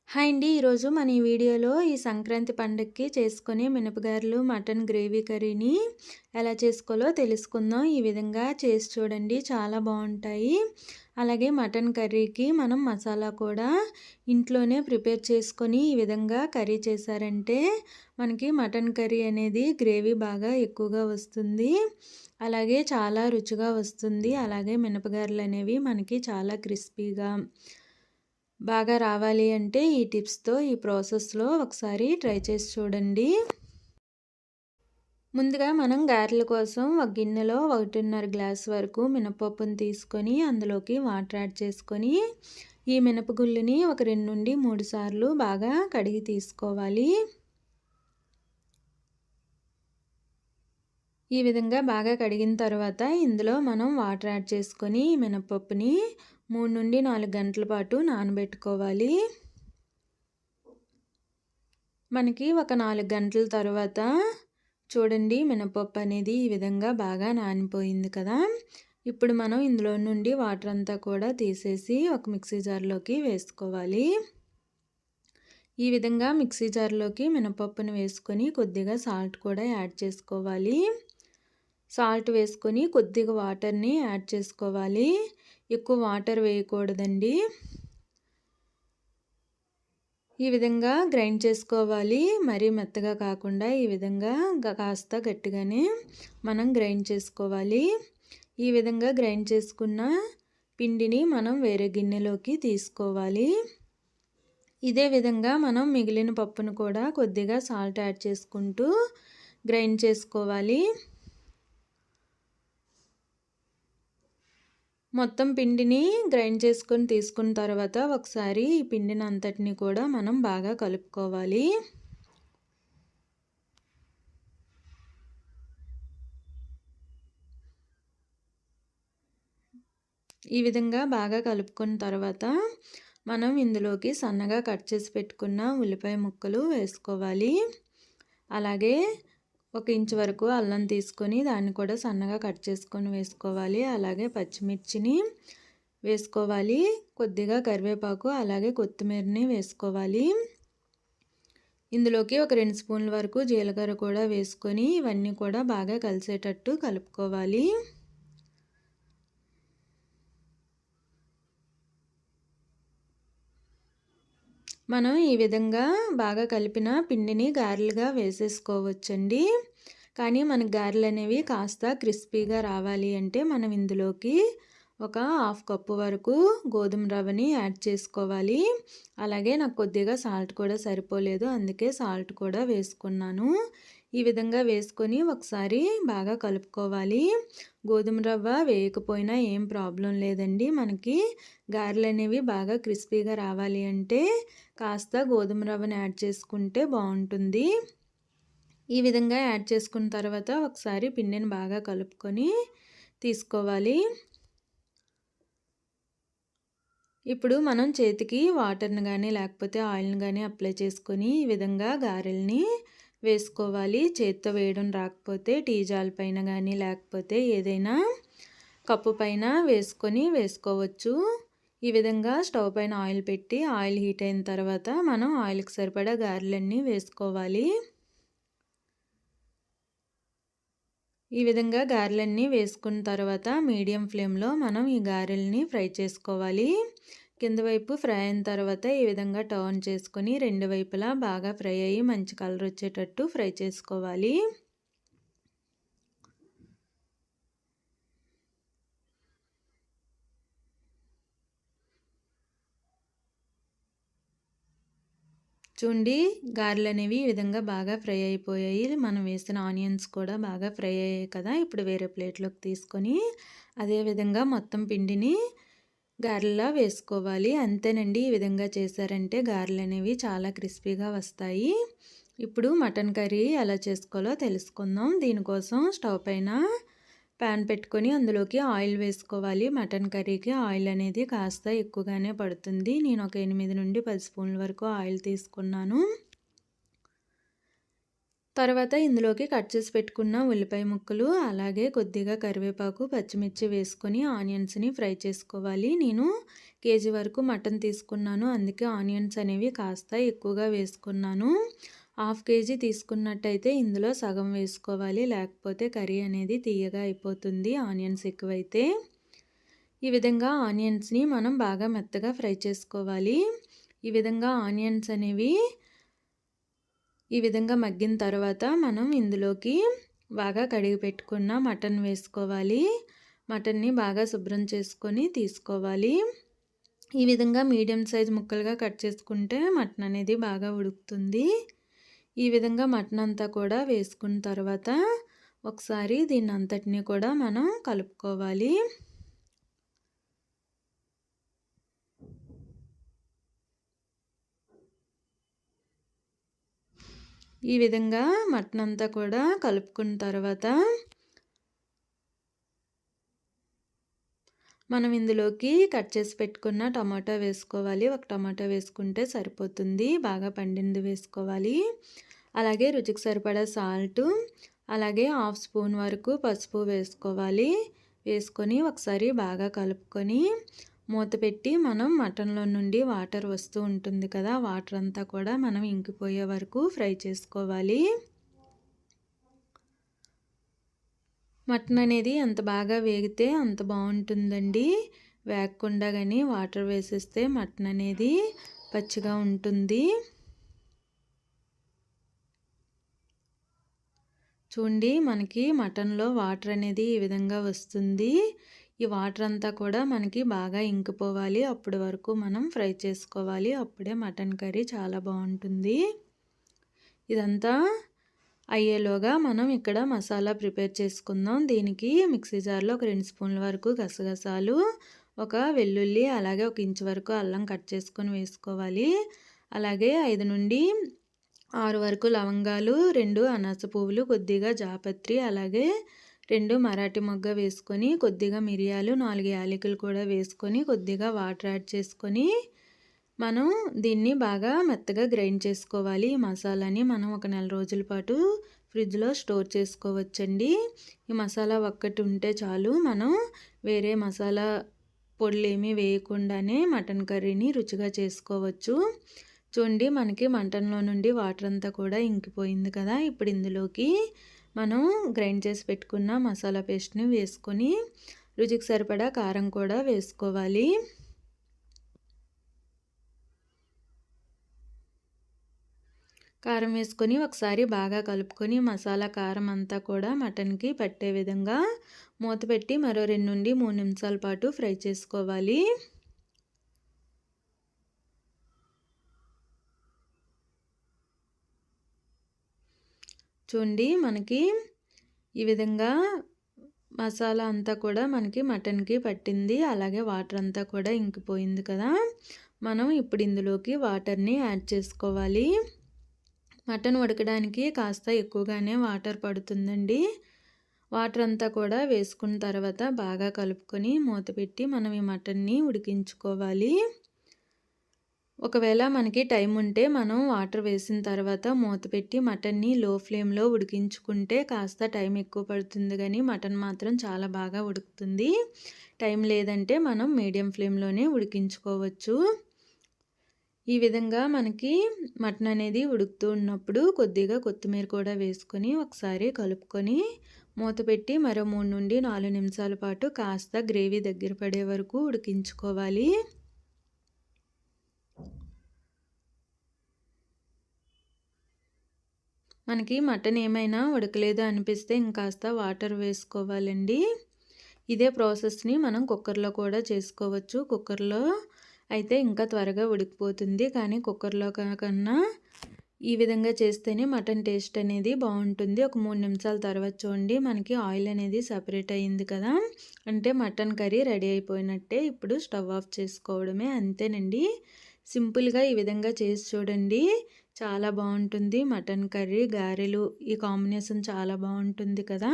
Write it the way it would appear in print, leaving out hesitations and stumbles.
Hi అండి. ఈరోజు మన ఈ వీడియోలో ఈ సంక్రాంతి పండగకి చేసుకునే మినపగారెలు, మటన్ గ్రేవీ కర్రీని ఎలా చేసుకోవాలో తెలుసుకుందాం. ఈ విధంగా చేసి చూడండి, చాలా బాగుంటాయి. అలాగే మటన్ కర్రీకి మనం మసాలా కూడా ఇంట్లోనే ప్రిపేర్ చేసుకొని ఈ విధంగా కర్రీ చేశారంటే మనకి మటన్ కర్రీ అనేది గ్రేవీ బాగా ఎక్కువగా వస్తుంది. అలాగే చాలా రుచిగా వస్తుంది. అలాగే మినపగారెలు అనేవి మనకి చాలా క్రిస్పీగా బాగా రావాలి అంటే ఈ టిప్స్తో ఈ ప్రాసెస్లో ఒకసారి ట్రై చేసి చూడండి. ముందుగా మనం గారెల కోసం ఒక గిన్నెలో 1.5 గ్లాస్ వరకు మినపప్పును తీసుకొని అందులోకి వాటర్ యాడ్ చేసుకొని ఈ మినపగుళ్ళని ఒక 2 నుండి 3 సార్లు బాగా కడిగి తీసుకోవాలి. ఈ విధంగా బాగా కడిగిన తర్వాత ఇందులో మనం వాటర్ యాడ్ చేసుకొని మినపప్పుని 3 నుండి 4 గంటల పాటు నానబెట్టుకోవాలి. మనకి ఒక 4 గంటల తర్వాత చూడండి, మినపప్పు అనేది ఈ విధంగా బాగా నానిపోయింది కదా. ఇప్పుడు మనం ఇందులో నుండి వాటర్ అంతా కూడా తీసేసి ఒక మిక్సీ జార్లోకి వేసుకోవాలి. ఈ విధంగా మిక్సీ జార్లోకి మినపప్పును వేసుకొని కొద్దిగా సాల్ట్ కూడా యాడ్ చేసుకోవాలి. సాల్ట్ వేసుకొని కొద్దిగా వాటర్ని యాడ్ చేసుకోవాలి. ఎక్కువ వాటర్ వేయకూడదండి. ఈ విధంగా గ్రైండ్ చేసుకోవాలి. మరీ మెత్తగా కాకుండా ఈ విధంగా కాస్త గట్టిగానే మనం గ్రైండ్ చేసుకోవాలి. ఈ విధంగా గ్రైండ్ చేసుకున్న పిండిని మనం వేరే గిన్నెలోకి తీసుకోవాలి. ఇదే విధంగా మనం మిగిలిన పప్పును కూడా కొద్దిగా సాల్ట్ యాడ్ చేసుకుంటూ గ్రైండ్ చేసుకోవాలి. మొత్తం పిండిని గ్రైండ్ చేసుకొని తీసుకున్న తర్వాత ఒకసారి ఈ పిండిని అంతటిని కూడా మనం బాగా కలుపుకోవాలి. ఈ విధంగా బాగా కలుపుకున్న తర్వాత మనం ఇందులోకి సన్నగా కట్ చేసి పెట్టుకున్న ఉల్లిపాయ ముక్కలు వేసుకోవాలి. అలాగే 1 ఇంచు వరకు అల్లం తీసుకొని దాన్ని కూడా సన్నగా కట్ చేసుకొని వేసుకోవాలి. అలాగే పచ్చిమిర్చిని వేసుకోవాలి. కొద్దిగా కరివేపాకు అలాగే కొత్తిమీరని వేసుకోవాలి. ఇందులోకి ఒక 2 స్పూన్ల వరకు జీలకర్ర కూడా వేసుకొని ఇవన్నీ కూడా బాగా కలిసేటట్టు కలుపుకోవాలి. మనం ఈ విధంగా బాగా కలిపిన పిండిని గారెలుగా వేసేసుకోవచ్చండి. కానీ మనకు గారెలు అనేవి కాస్త క్రిస్పీగా రావాలి అంటే మనం ఇందులోకి ఒక 1/2 కప్పు వరకు గోధుమ రవ్వని యాడ్ చేసుకోవాలి. అలాగే నాకు కొద్దిగా సాల్ట్ కూడా సరిపోలేదు, అందుకే సాల్ట్ కూడా వేసుకున్నాను. ఈ విధంగా వేసుకొని ఒకసారి బాగా కలుపుకోవాలి. గోధుమ రవ్వ వేయకపోయినా ఏం ప్రాబ్లం లేదండి. మనకి గారెలు అనేవి బాగా క్రిస్పీగా రావాలి అంటే కాస్త గోధుమ రవ్వని యాడ్ చేసుకుంటే బాగుంటుంది. ఈ విధంగా యాడ్ చేసుకున్న తర్వాత ఒకసారి పిండిని బాగా కలుపుకొని తీసుకోవాలి. ఇప్పుడు మనం చేతికి వాటర్ని కానీ లేకపోతే ఆయిల్ని కానీ అప్లై చేసుకొని ఈ విధంగా గారెల్ని వేసుకోవాలి. చేత్తో వేయడం రాకపోతే టీ జాల్ పైన కానీ లేకపోతే ఏదైనా కప్పు పైన వేసుకోవచ్చు. ఈ విధంగా స్టవ్ పైన ఆయిల్ పెట్టి ఆయిల్ హీట్ అయిన తర్వాత మనం ఆయిల్కి సరిపడా గారెలన్నీ వేసుకోవాలి. ఈ విధంగా గారెలన్నీ వేసుకున్న తర్వాత మీడియం ఫ్లేమ్లో మనం ఈ గారెల్ని ఫ్రై చేసుకోవాలి. కింద వైపు ఫ్రై అయిన తర్వాత ఈ విధంగా టర్న్ చేసుకొని 2 వైపులా బాగా ఫ్రై అయ్యి మంచి కలర్ వచ్చేటట్టు ఫ్రై చేసుకోవాలి. చూడండి, గారెలు అనేవి ఈ విధంగా బాగా ఫ్రై అయిపోయాయి. మనం వేసిన ఆనియన్స్ కూడా బాగా ఫ్రై అయ్యాయి కదా. ఇప్పుడు వేరే ప్లేట్లోకి తీసుకొని అదే విధంగా మొత్తం పిండిని గారెలా వేసుకోవాలి. అంతేనండి, ఈ విధంగా చేశారంటే గారెలు అనేవి చాలా క్రిస్పీగా వస్తాయి. ఇప్పుడు మటన్ కర్రీ ఎలా చేసుకోవాలో తెలుసుకుందాం. దీనికోసం స్టవ్ పైన ప్యాన్ పెట్టుకొని అందులోకి ఆయిల్ వేసుకోవాలి. మటన్ కర్రీకి ఆయిల్ అనేది కాస్త ఎక్కువగానే పడుతుంది. నేను ఒక 8 నుండి 10 స్పూన్ల వరకు ఆయిల్ తీసుకున్నాను. తర్వాత ఇందులోకి కట్ చేసి పెట్టుకున్న ఉల్లిపాయ ముక్కలు, అలాగే కొద్దిగా కరివేపాకు, పచ్చిమిర్చి వేసుకొని ఆనియన్స్‌ని ఫ్రై చేసుకోవాలి. నేను కేజీ వరకు మటన్ తీసుకున్నాను. అందుకే ఆనియన్స్ అనేవి కాస్త ఎక్కువగా వేసుకున్నాను. హాఫ్ కేజీ తీసుకున్నట్టయితే ఇందులో సగం వేసుకోవాలి. లేకపోతే కర్రీ అనేది తియ్యగా అయిపోతుంది ఆనియన్స్ ఎక్కువైతే. ఈ విధంగా ఆనియన్స్‌ని మనం బాగా మెత్తగా ఫ్రై చేసుకోవాలి. ఈ విధంగా ఆనియన్స్ అనేవి ఈ విధంగా మగ్గిన తర్వాత మనం ఇందులోకి బాగా కడిగి పెట్టుకున్న మటన్ వేసుకోవాలి. మటన్ని బాగా శుభ్రం చేసుకొని తీసుకోవాలి. ఈ విధంగా మీడియం సైజ్ ముక్కలుగా కట్ చేసుకుంటే మటన్ అనేది బాగా ఉడుకుతుంది. ఈ విధంగా మటన్ అంతా కూడా వేసుకున్న తర్వాత ఒకసారి దీన్ని అంతటిని కూడా మనం కలుపుకోవాలి. ఈ విధంగా మటన్ అంతా కూడా కలుపుకున్న తర్వాత మనం ఇందులోకి కట్ చేసి పెట్టుకున్న టమాటా వేసుకోవాలి. ఒక టమాటా వేసుకుంటే సరిపోతుంది. బాగా పండింది వేసుకోవాలి. అలాగే రుచికి సరిపడా సాల్ట్, అలాగే హాఫ్ స్పూన్ వరకు పసుపు వేసుకోవాలి. వేసుకొని ఒకసారి బాగా కలుపుకొని మూత పెట్టి మనం మటన్లో నుండి వాటర్ వస్తూ ఉంటుంది కదా, వాటర్ అంతా కూడా మనం ఇంకిపోయే వరకు ఫ్రై చేసుకోవాలి. మటన్ అనేది ఎంత బాగా వేగితే అంత బాగుంటుందండి. వేగకుండా కానీ వాటర్ వేసేస్తే మటన్ అనేది పచ్చిగా ఉంటుంది. చూడండి, మనకి మటన్లో వాటర్ అనేది ఈ విధంగా వస్తుంది. ఈ వాటర్ అంతా కూడా మనకి బాగా ఇంకిపోవాలి. అప్పటి వరకు మనం ఫ్రై చేసుకోవాలి. అప్పుడే మటన్ కర్రీ చాలా బాగుంటుంది. ఇదంతా అయ్యేలోగా మనం ఇక్కడ మసాలా ప్రిపేర్ చేసుకుందాం. దీనికి మిక్సీ జార్లో ఒక 2 స్పూన్ల వరకు గసగసాలు, ఒక వెల్లుల్లి, అలాగే 1 ఇంచు వరకు అల్లం కట్ చేసుకొని వేసుకోవాలి. అలాగే 5 నుండి 6 వరకు లవంగాలు, 2 అనాస పువ్వులు, కొద్దిగా జాపత్రి, అలాగే 2 మరాఠీ మొగ్గ వేసుకొని, కొద్దిగా మిరియాలు, 4 యాలకులు కూడా వేసుకొని, కొద్దిగా వాటర్ యాడ్ చేసుకొని మనం దీన్ని బాగా మెత్తగా గ్రైండ్ చేసుకోవాలి. ఈ మసాలాని మనం ఒక నెల రోజుల పాటు ఫ్రిడ్జ్లో స్టోర్ చేసుకోవచ్చండి. ఈ మసాలా ఒక్కటి ఉంటే చాలు. మనం వేరే మసాలా పొడులు ఏమీ వేయకుండానే మటన్ కర్రీని రుచిగా చేసుకోవచ్చు. చూడండి, మనకి మటన్లో నుండి వాటర్ అంతా కూడా ఇంకిపోయింది కదా. ఇప్పుడు ఇందులోకి మనం గ్రైండ్ చేసి పెట్టుకున్న మసాలా పేస్ట్ని వేసుకొని రుచికి సరిపడా కారం కూడా వేసుకోవాలి. కారం వేసుకొని ఒకసారి బాగా కలుపుకొని మసాలా కారం అంతా కూడా మటన్కి పట్టే విధంగా మూత పెట్టి మరో 2 నుండి 3 నిమిషాల పాటు ఫ్రై చేసుకోవాలి. చూడండి, మనకి ఈ విధంగా మసాలా అంతా కూడా మనకి మటన్కి పట్టింది. అలాగే వాటర్ అంతా కూడా ఇంకిపోయింది కదా. మనం ఇప్పుడు ఇందులోకి వాటర్ని యాడ్ చేసుకోవాలి. మటన్ ఉడకడానికి కాస్త ఎక్కువగానే వాటర్ పడుతుందండి. వాటర్ అంతా కూడా వేసుకున్న తర్వాత బాగా కలుపుకొని మూత పెట్టి మనం ఈ మటన్ని ఉడికించుకోవాలి. ఒకవేళ మనకి టైం ఉంటే మనం వాటర్ వేసిన తర్వాత మూత పెట్టి మటన్ని లో ఫ్లేమ్లో ఉడికించుకుంటే కాస్త టైం ఎక్కువ పడుతుంది, కానీ మటన్ మాత్రం చాలా బాగా ఉడుకుతుంది. టైం లేదంటే మనం మీడియం ఫ్లేమ్లోనే ఉడికించుకోవచ్చు. ఈ విధంగా మనకి మటన్ అనేది ఉడుకుతూ ఉన్నప్పుడు కొద్దిగా కొత్తిమీర కూడా వేసుకొని ఒకసారి కలుపుకొని మూత పెట్టి మరో 3 నుండి 4 నిమిషాల పాటు కాస్త గ్రేవీ దగ్గర పడే వరకు ఉడికించుకోవాలి. మనకి మటన్ ఏమైనా ఉడకలేదు అనిపిస్తే ఇంకాస్త వాటర్ వేసుకోవాలండి. ఇదే ప్రాసెస్ని మనం కుక్కర్లో కూడా చేసుకోవచ్చు. కుక్కర్లో అయితే ఇంకా త్వరగా ఉడికిపోతుంది, కానీ కుక్కర్లో కన్నా ఈ విధంగా చేస్తేనే మటన్ టేస్ట్ అనేది బాగుంటుంది. ఒక 3 నిమిషాల తర్వాత చూడండి, మనకి ఆయిల్ అనేది సపరేట్ అయ్యింది కదా, అంటే మటన్ కర్రీ రెడీ అయిపోయినట్టే. ఇప్పుడు స్టవ్ ఆఫ్ చేసుకోవడమే, అంతేనండి. సింపుల్గా ఈ విధంగా చేసి చూడండి, చాలా బాగుంటుంది. మటన్ కర్రీ, గారెలు, ఈ కాంబినేషన్ చాలా బాగుంటుంది కదా.